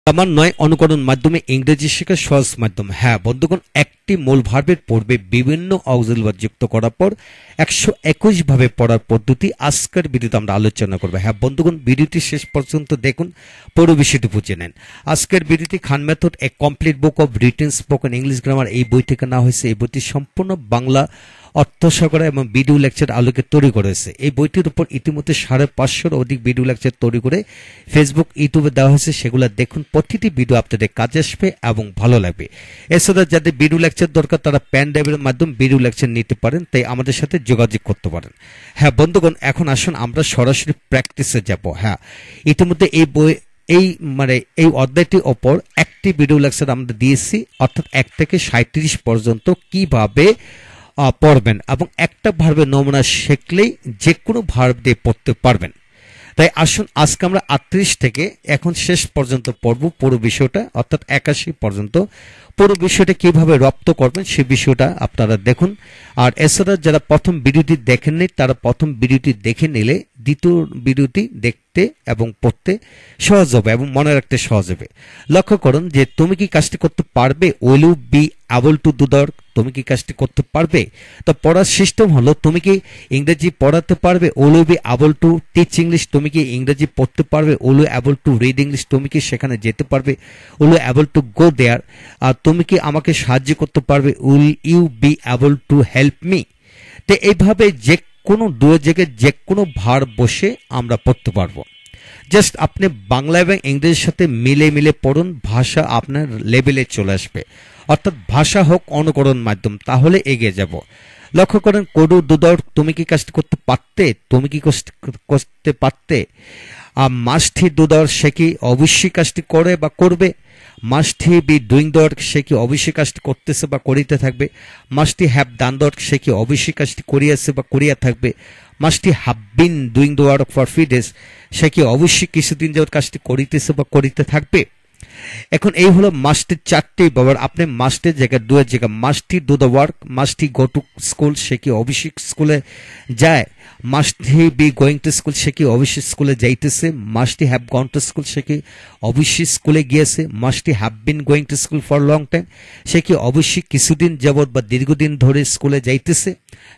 ক্রমান্বয়ে অনুকরণ মাধ্যমে ইংরেজি শেখার সহজ মাধ্যম। হ্যাঁ বন্ধুগণ, একটি মূল ভার্বের পূর্বে বিভিন্ন অক্সিলারি ভার্ব যুক্ত করার পর 121 ভাবে পড়ার পদ্ধতি আজকের ভিডিওতে আমরা আলোচনা করব। হ্যাঁ বন্ধুগণ, ভিডিওটি শেষ পর্যন্ত দেখুন, পুরো বিষয়টি বুঝে নেন। আজকের ভিডিওটি Khan method a complete book of written spoken English grammar এই বই থেকে নেওয়া হয়েছে। এই বইটি সম্পূর্ণ বাংলা অর্থসহকারে এবং ভিডিও লেকচার আলোকে তৈরি করেছে। এই বইটির উপর ইতিমধ্যে 550-এর অধিক ভিডিও লেকচার তৈরি করে ফেসবুক, ইউটিউবে দেওয়া হয়েছে। সেগুলো দেখুন, প্রতিটি ভিডিও আপনাদের কাজে আসবে এবং ভালো লাগবে। এছাড়া যাদের ভিডিও লেকচার দরকার তারা প্যান ড্রাইভের মাধ্যমে ভিডিও লেকচার নিতে পারেন, তাই আমাদের সাথে যোগাযোগ করতে পারেন। হ্যাঁ বন্ধুগণ, এখন আসুন আমরা সরাসরি প্র্যাকটিসে যাব। হ্যাঁ, ইতিমধ্যে এই অধ্যায়টির ওপর একটি ভিডিও লেকচার আমরা দিয়েছি, অর্থাৎ 1 থেকে 37 পর্যন্ত কিভাবে পড়বেন এবং একটা ভার্বের নমুনা শিখলেই যে কোনো ভার্ব দিয়ে পড়তে পারবেন। তাই আসুন আজকে আমরা 38 থেকে এখন শেষ পর্যন্ত পড়ব পুরো বিষয়টা, অর্থাৎ 81 পর্যন্ত পুরো বিষয়টা কিভাবে রপ্ত করবেন সে বিষয়টা আপনারা দেখুন। আর এছাড়া যারা প্রথম ভিডিওটি দেখেননি তারা প্রথম ভিডিওটি দেখে নিলে দ্বিতীয় ভিডিওটি দেখতে এবং পড়তে সহজ হবে এবং মনে রাখতে সহজ হবে। লক্ষ্য করুন যে তুমি কি কাজটি করতে পারবে, will you be able to do that, তুমি কি কাজটি করতে পারবে। তো পড়ার সিস্টেম হলো, তুমি কি ইংরেজি পড়াতে পারবে, will you be able to teach English, তুমি কি ইংরেজি পড়তে পারবে, will you able to read English, তুমি কি সেখানে যেতে পারবে, will you able to go there, আর তুমি কি আমাকে সাহায্য করতে পারবে, will you be able to help me. তো এইভাবে যে কোনো দুই জায়গায় যে কোনো ভার্ব বসে আমরা পড়তে পারবো। জাস্ট আপনি বাংলা এবং ইংরেজির সাথে মিলে মিলে পড়ুন, ভাষা আপনার লেভেলে চলে আসবে। অর্থাৎ ভাষা হোক অনুকরণ মাধ্যম, তাহলে এগিয়ে যাব। লক্ষ্য করেন, কোডু দুদর, তুমি কি কাজটি করতে পারতে, তুমি কি করতে পারতে। Must he do the work, সে কি অবশ্যই কাজটি করে বা করবে। Must he be doing the work, সে কি অবশ্যই কাজটি করতেছে বা করিতে থাকবে। Must he have done the work, সে কি অবশ্যই কাজটি করিয়াছে বা করিয়া থাকবে। Must he have been doing the work for few days, সে কি অবশ্যই কিছুদিন যাবত কাজটি করিতেছে বা করিতে থাকবে। এখন এই হলো মাস্টের 4টি ব্যবহার। আপনি মাস্টের জায়গায় ডুয়ের জায়গায় must he do the work, must he go to school, সে কি অবশ্যই স্কুলে যায়। Must he be going to school, সে কি অবশ্যই স্কুলে যাইতেছে। Must he have gone to school, সে কি অবশ্যই স্কুলে গিয়েছে। Must he have been going to school for long time, সে কি অবশ্যই কিছুদিন যাবত বা দীর্ঘদিন ধরে স্কুলে যাইতেছে।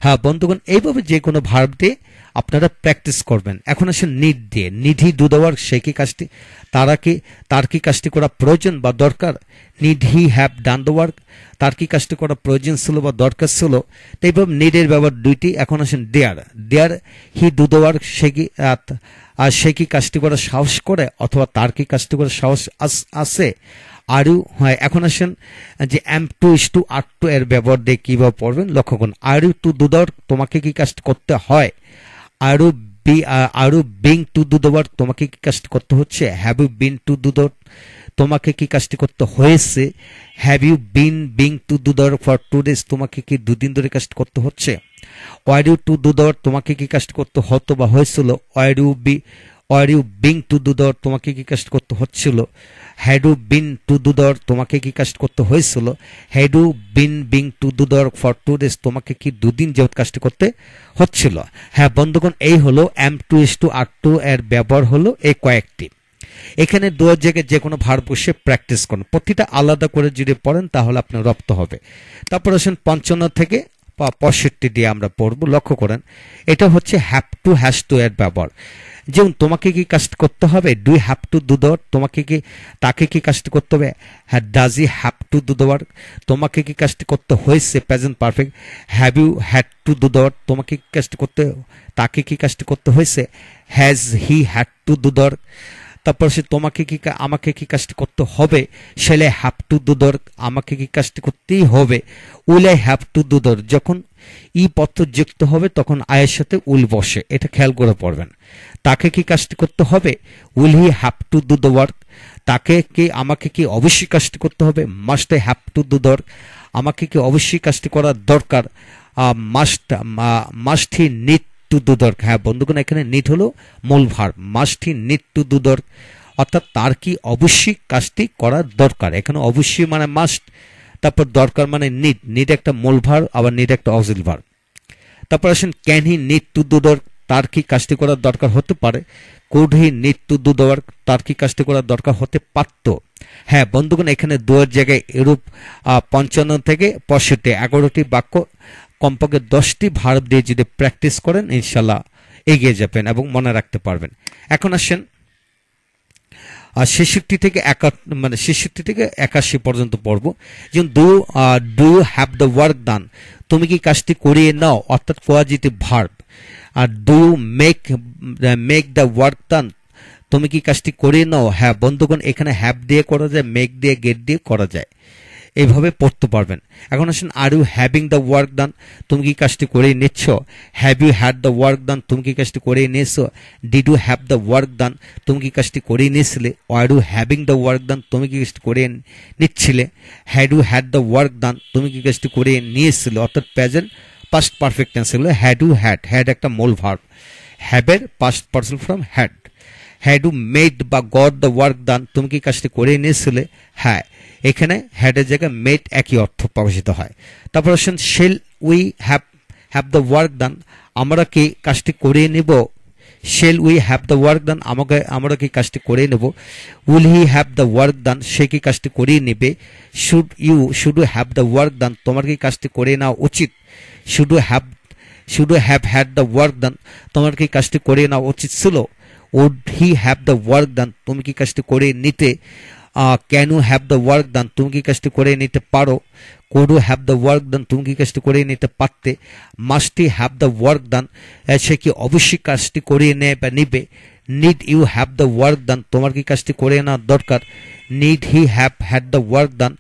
হ্যাঁ বন্ধুগণ, এইভাবে যে কোনো ভার্ব দিয়ে আপনারা প্র্যাকটিস করবেন। এখন আসেন নিড দিয়ে, need he do the work, সে কি কাজটি তার কি কাজটি করা প্রয়োজন বা দরকার। Need he have done the work, তার কি কাজটি করা প্রয়োজন ছিল বা দরকার ছিল। তো এইভাবে নিডের ব্যবহার 2টি। এখন আসেন দেয়ার হি ডু দ্য ওয়ার্ক, সে কি কাজটি করার সাহস করে অথবা তার কি কাজটি করার সাহস আছে। আর ইউ, হয়। এখন আসেন যে am to is to are to এর ব্যবহার দিয়ে কিভাবে পড়বেন লক্ষ্য করুন। Are you to do the work, তোমাকে কি কাজটি করতে হয়। Are you being to do the work, তোমাকে কি কাজটি করতে হচ্ছে। Have you been to do the work, তোমাকে কি কাজটি করতে হয়েছে। Have you being to do the work for 2 days, তোমাকে কি 2 দিন ধরে কাজটি করতে হচ্ছে। Were you to do the work, তোমাকে কি কাজটি করতে হতো বা হয়েছিল। Were you being to do the work, তোমাকে কি কাজটি করতে হচ্ছিল। Had you been to do the work, তোমাকে কি কাজটি করতে হয়েছিল। Had you being to do the work for 2 days, তোমাকে কি 2 দিন যাবত কাজটি করতে হচ্ছিল। হ্যাঁ বন্ধুগণ, এই হলো am to is to are to এর ব্যবহার হলো এই কয়েকটি। এখানে দুয়ের জায়গায় যে কোনো ভার্ব বসে প্র্যাকটিস করুন, প্রতিটা আলাদা করে যদি পড়েন তাহলে আপনার রপ্ত হবে। তারপর আসেন 55 থেকে 65 দিয়ে আমরা পড়ব। লক্ষ্য করেন, এটা হচ্ছে হ্যাভ টু হ্যাজ টু এর ব্যবহার। যেমন তোমাকে কি কাজটি করতে হবে, do you have to do the work, তোমাকে কি তাকে কি কাজটি করতে হবে। হ্যাঁ, does he have to do the work, তোমাকে কি কাজটি করতে হয়েছে, present perfect. Have you had to do the work, তোমাকে কি কাজটি করতে, তাকে কি কাজটি করতে হয়েছে। Has he had to do the work. তারপর সে তোমাকে কি আমাকে কি কাজটি করতে হবে। Shall have to do the work, আমাকে কি কাজটি করতেই হবে। Will I have to do the work, যখন ই পত্র যুক্ত হবে তখন আয়ের সাথে উইল বসে, এটা খেয়াল করে পড়বেন। তাকে কি কাজটি করতে হবে, will he have to do the work. তাকে কি আমাকে কি অবশ্যই কাজটি করতে হবে। Must I have to do the work, আমাকে কি অবশ্যই কাজটি করার দরকার। Must he need to do the work. হ্যাঁ বন্ধুগণ, এখানে নিড হলো মূল verb, must he need to do the work, অর্থাৎ তার কি অবশ্যই কাজটি করার দরকার। এখানে অবশ্যই মানে মাস্ট, তারপর দরকার মানে নিড একটা মূল ভার্ব, আবার নিড একটা অক্সিলারি ভার্ব। তারপর আসেন can he need to do the work, তার কি কাজটি করার দরকার হতে পারে। Could he need to do the work, তার কি কাজটি করার দরকার হতে পারত। হ্যাঁ বন্ধুগণ, এখানে দুয়ের জায়গায় এরূপ 55 থেকে 65 11টি বাক্য কমপক্ষে 10টি ভার্ব দিয়ে যদি প্র্যাকটিস করেন ইনশাল্লাহ এগিয়ে যাবেন এবং মনে রাখতে পারবেন। এখন আসেন 66 থেকে 81 পর্যন্ত পড়ব। যেমন do you have the work done, তুমি কি কাজটি করিয়ে নাও, অর্থাৎ পজিটিভ ভার্ব। আর do you make the work done, তুমি কি কাজটি করিয়ে নাও। হ্যাঁ বন্ধুগণ, এখানে হ্যাভ দিয়ে করা যায়, মেক দিয়ে, গেট দিয়ে করা যায়, এইভাবে পড়তে পারবেন। এখন আসেন are you having the work done, তুমি কি কাজটি করে নিচ্ছ। Have you had the work done, তুমি কি কাজটি করে নিয়েছো। Did you have the work done, তুমি কি কাজটি করে নিয়েছিলে। Are you having the work done, তুমি কি কাজটি করে নিচ্ছিলে। Had you had the work done, তুমি কি কাজটি করে নিয়েছিলে, অর্থাৎ প্রেজেন্ট পাস্ট পারফেক্ট টেন্স হলো হ্যাড ইউ হ্যাড একটা মূল ভার্ব, হ্যাভের past person from had. Had you made বা গট দ্য ওয়ার্ক ডান, তুমি কি কাজটি করে নিয়েছিলে। হ্যাঁ, এখানে হ্যাডের জায়গায় মেড একই অর্থ প্রকাশিত হয়। তারপর আসেন shall we have the work done, আমরা কি কাজটি করে নেব। Shall we have the work done, আমরা কি কাজটি করে নেব। Will he have the work done, সে কি কাজটি করিয়ে নেবে। Should you have the work done, তোমার কি কাজটি করে নেওয়া উচিত। Should have had the work done, তোমার কি কাজটি করে নেওয়া উচিত ছিল। Would he have the work done, তুমি কি কাজটি করে নিতে। Can you have the work done, তুমি কি কাজটি করে নিতে পারো। Could you have the work done, তুমি কি কাজটি করে নিতে পারতে। Must he have the work done, সে কি অবশ্যই কাজটি করিয়ে নেয় বা নিবে। Need you have the work done, তোমার কি কাজটি করে নেওয়া দরকার। Need he have had the work done,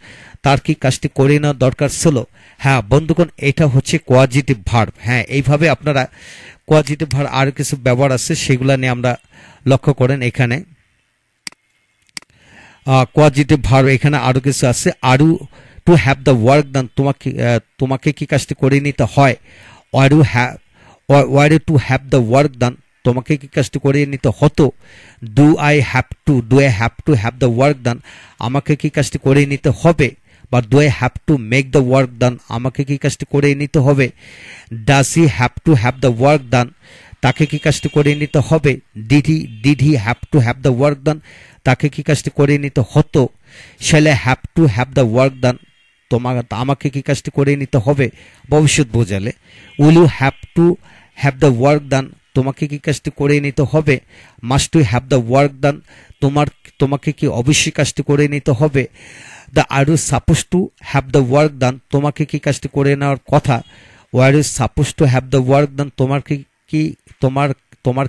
তার কি কাজটি করে নেওয়া দরকার ছিল। হ্যাঁ বন্ধুগণ, এটা হচ্ছে কোয়াজিটিভ ভার্ব। হ্যাঁ, এইভাবে আপনারা কোয়াজিটিভ ভার্ব আর কিছু ব্যবহার আছে সেগুলা নিয়ে আমরা লক্ষ্য করেন। এখানে কোয়াজিটিভ ভার্ব এখানে আরো কিছু আছে। Are you to have the work done, তোমাকে কি কাজটি করে নিতে হয়। Were you to have the work done, তোমাকে কি কাজটি করে নিতে হতো। Do I have to have the work done, আমাকে কি কাজটি করে নিতে হবে। বা do I have to make the work done, আমাকে কি কাজটি করে নিতে হবে। Does he have to have the work done, তাকে কি কাজটি করে নিতে হবে। Did he have to have the work done, তাকে কি কাজটি করে নিতে হতো। Shall I have to have the work done, আমাকে কি কাজটি করে নিতে হবে ভবিষ্যৎ বোঝালে। Will you have to have the work done, তোমাকে কি কাজটি করে নিতে হবে। Must you have the work done, তোমাকে কি অবশ্যই কাজটি করে নিতে হবে। The are you suppose to have the work done, তোমাকে কি কাজটি করে নেওয়ার কথা। Were you suppose to have the work done, তোমার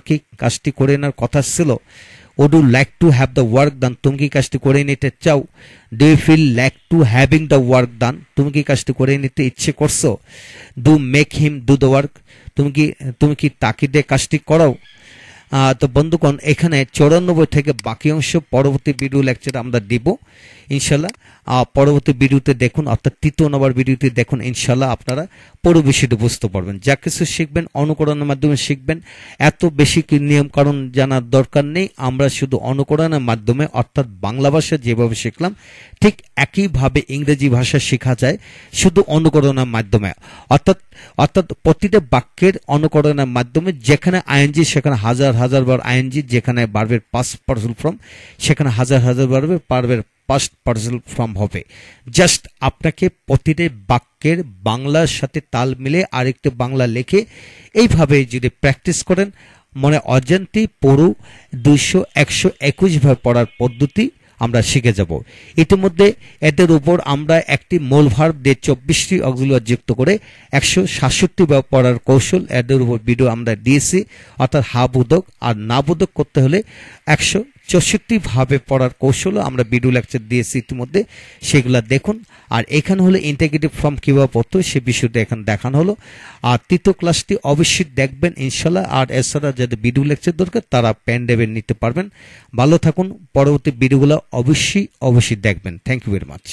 কি কাজটি করে নেওয়ার কথা ছিল। Would you like to have the work done, তুমি কি কাজটি করে নিতে চাও। Do you feel like to having the work done, তুমি কি কাজটি করে নিতে ইচ্ছে করছো। Do make him do the work, তুমি কি তাকে দিয়ে কাজটি করাও। তো বন্ধুগণ, এখানে 94 থেকে বাকি অংশ পরবর্তী ভিডিও লেকচারে আমরা দিব ইনশাল্লাহ। পরবর্তী ভিডিওতে দেখুন, অর্থাৎ 3য় নম্বর ভিডিওতে দেখুন, ইনশাল্লাহ আপনারা পুরো বিষয়টি বুঝতে পারবেন। যা কিছু শিখবেন অনুকরণের মাধ্যমে শিখবেন, এত বেশি নিয়ম কারণ জানার দরকার নেই। আমরা শুধু অনুকরণের মাধ্যমে, অর্থাৎ বাংলা ভাষা যেভাবে শিখলাম ঠিক একইভাবে ইংরেজি ভাষা শেখা যায় শুধু অনুকরণের মাধ্যমে। অর্থাৎ প্রতিটা বাক্যের অনুকরণের মাধ্যমে, যেখানে আইএনজি সেখানে হাজার হাজার বার আইএনজি, যেখানে ভার্বের পাস্ট পার্সন ফর্ম সেখানে হাজার হাজার ভার্বের পাস্ট পার্সন ফর্ম হবে। জাস্ট আপনাকে প্রতিটা বাক্যের বাংলার সাথে তাল মিলে আরেকটি বাংলা লিখে এইভাবে যদি প্র্যাকটিস করেন, মনে অজান্তেই পুরো 200, 121 ভাবে পড়ার পদ্ধতি আমরা শিখে যাব। ইতিমধ্যে এদের উপর আমরা একটি মূল ভার্ব দিয়ে 24টি অক্সিলারি যুক্ত করে 167 ভাবে পড়ার কৌশল এদের উপর ভিডিও আমরা দিয়েছি। অর্থাৎ হা বোধক আর না বোধক করতে হলে 164 ভাবে পড়ার কৌশল আমরা ভিডিও লেকচার দিয়েছি ইতিমধ্যে, সেগুলা দেখুন। আর এখানে হলো ইন্টিগ্রেটিভ ফর্ম কিভাবে পড়তে হয় সে বিষয়টা এখানে দেখানো হলো। আর 3য় ক্লাসটি অবশ্যই দেখবেন ইনশাল্লাহ। আর এছাড়া যাদের ভিডিও লেকচার দরকার তারা পেন ড্রাইভে নিতে পারবেন। ভালো থাকুন, পরবর্তী ভিডিওগুলো অবশ্যই দেখবেন। Thank you very much.